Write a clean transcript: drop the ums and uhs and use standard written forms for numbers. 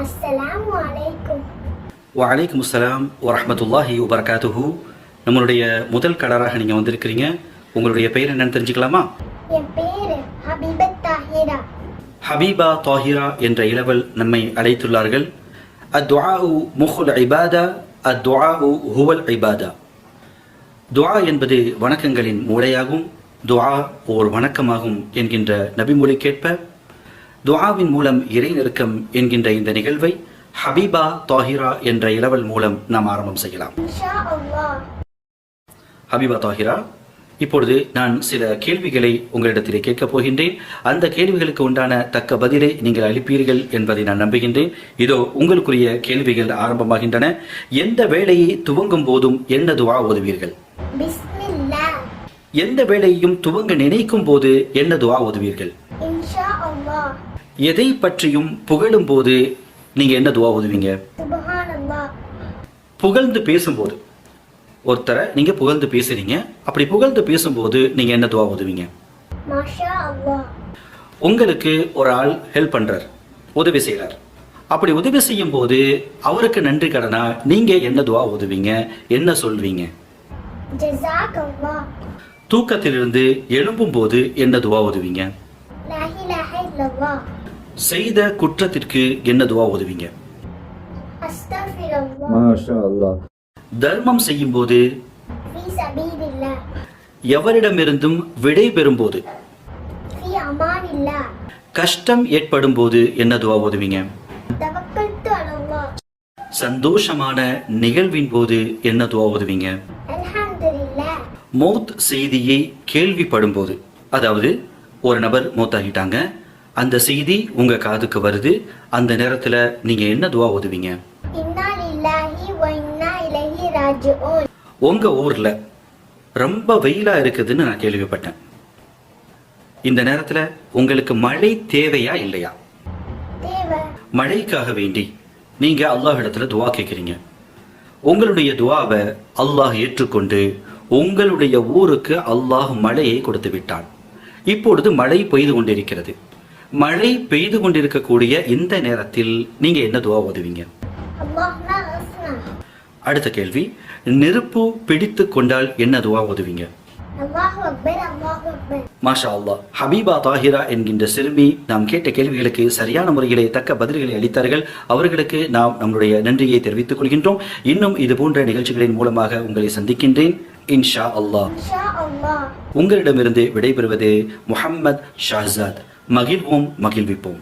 அஸ்ஸலாமு அலைக்கும். வலைக்கும் அஸ்ஸலாம் வரஹ்மத்துல்லாஹி வபரகாத்துஹு. நம்மளுடைய முதல் கடராக நீங்கள் வந்திருக்கிறீங்க. உங்களுடைய பெயர் என்னன்னு தெரிஞ்சுக்கலாமா? என் பேரு ஹபீபா தாஹிரா. ஹபீபா தாஹிரா என்ற இளவல் நம்மை அழைத்துள்ளார்கள். அத்ஆஉ முஹுல் இபாதா, அத்ஆஉ ஹுவல் இபாதா. துஆ என்பது வணக்கங்களின் மூளையாகும், துஆ ஓர் வணக்கமாகும் என்கின்ற நபிமொழிக்கேற்ப துஆவின் மூலம் இறை நெருக்கம் என்கின்ற இந்த நிகழ்வை ஹபீபா தாஹிரா என்ற இளவல் மூலம் நாம் ஆரம்பம் செய்யலாம். இன்ஷா அல்லாஹ். ஹபீபா தாஹிரா, இப்பொழுது நான் சில கேள்விகளை உங்களிடத்திலே கேட்கப் போகின்றேன். அந்த கேள்விகளுக்கு உண்டான தக்க பதிலை நீங்கள் அளிப்பீர்கள் என்பதை நான் நம்புகின்றேன். இதோ உங்களுக்குரிய கேள்விகள் ஆரம்பமாகின்றன. எந்த வேலையை துவங்கும் போதும் என்ன துஆ ஓதுவீர்கள்? பிஸ்மில்லாஹ். எந்த வேலையையும் துவங்க நினைக்கும் போது என்ன துஆ ஓதுவீர்கள்? இன்ஷா அல்லாஹ். எதை பற்றியும் புகழும் போது நீங்க என்ன துஆ ஓதுவீங்க? சுப்ஹானல்லாஹ். புகழ்ந்து பேசும்போது, ஒருத்தரை நீங்க புகழ்ந்து பேசுறீங்க, அப்படி புகழ்ந்து பேசும்போது நீங்க என்ன துஆ ஓதுவீங்க? மாஷா அல்லாஹ். உங்களுக்கு ஒரு ஆள் ஹெல்ப் பண்றார், உதவி செய்யறார். அப்படி உதவி செய்யும் போது அவருக்கு நன்றி கடனா நீங்க என்ன துஆ ஓதுவீங்க, என்ன சொல்வீங்க? ஜஸாக்கல்லாஹ். தூக்கத்திலிருந்து எழும்பும் போது என்ன துஆ ஓதுவீங்க? லா இலாஹ இல்லல்லாஹ். செய்த குற்றத்திற்கு என்ன துஆ ஓதுவீங்க? அஸ்தக்ஃபிருல்லாஹ். மாஷா அல்லாஹ். தர்மம் செய்யும் போது, ஃபீ சபீலில்லாஹ். எவரிடமிருந்தும் விடை பெறும்போது, ஃபீ அமானில்லாஹ். கஷ்டம் ஏற்படும் போது என்ன துஆ ஓதுவீங்க? தவக்கல்து அலல்லாஹ். சந்தோஷமான நிகழ்வின் போது என்ன துஆ ஓதுவீங்க? அல்ஹம்துலில்லாஹ். மௌத் செய்தியை கேள்விப்படும் போது, அதாவது ஒரு நபர் மௌத்தாகிட்டாங்க, அந்த செய்தி உங்க காதுக்கு வருது, அந்த நேரத்துல நீங்க என்ன துஆ ஓதுவீங்க? இன்னா லில்லாஹி வ இன்னா இலைஹி ராஜிஊன். உங்க ஊர்ல ரொம்ப வெயிலா இருக்குதுன்னு நான் கேள்விப்பட்டேன். இந்த நேரத்துல உங்களுக்கு மழை தேவையா இல்லையா? தேவை. மழைக்காக வேண்டி நீங்க அல்லாஹ் இடத்துல துஆ கேட்கிறீங்க. உங்களுடைய துஆவை அல்லாஹ் ஏற்றுக்கொண்டு உங்களுடைய ஊருக்கு அல்லாஹ் மழையை கொடுத்து விட்டான். இப்பொழுது மழை பெய்து கொண்டிருக்கிறது. மழை பெய்து கொண்டிருக்கக்கூடிய இந்த நேரத்தில் நீங்க என்ன துஆ ஓதுவீங்க? அல்லாஹ்னா அஸ்னா. அடுத்த கேள்வி, நெருப்பு பிடித்து கொண்டால் என்ன துஆ ஓதுவீங்க? அல்லாஹு அக்பர், அல்லாஹு அக்பர். மாஷா அல்லாஹ். ஹபீபா தாஹிரா என்கின்ற சிறுமி நாம் கேட்ட கேள்விகளுக்கு சரியான முறையிலே தக்க பதில்களை அளித்தார்கள். அவர்களுக்கு நாம் நம்முடைய நன்றியை தெரிவித்துக் கொள்கின்றோம். இன்னும் இது போன்ற நிகழ்ச்சிகளின் மூலமாக உங்களை சந்திக்கின்றேன் இன்ஷா அல்லாஹ். இன்ஷா அல்லாஹ். உங்களிடமிருந்து விடைபெறுவது முஹம்மத் ஷாஹ்சாத். மகிழ்வோம், மகிழ்விப்போம்.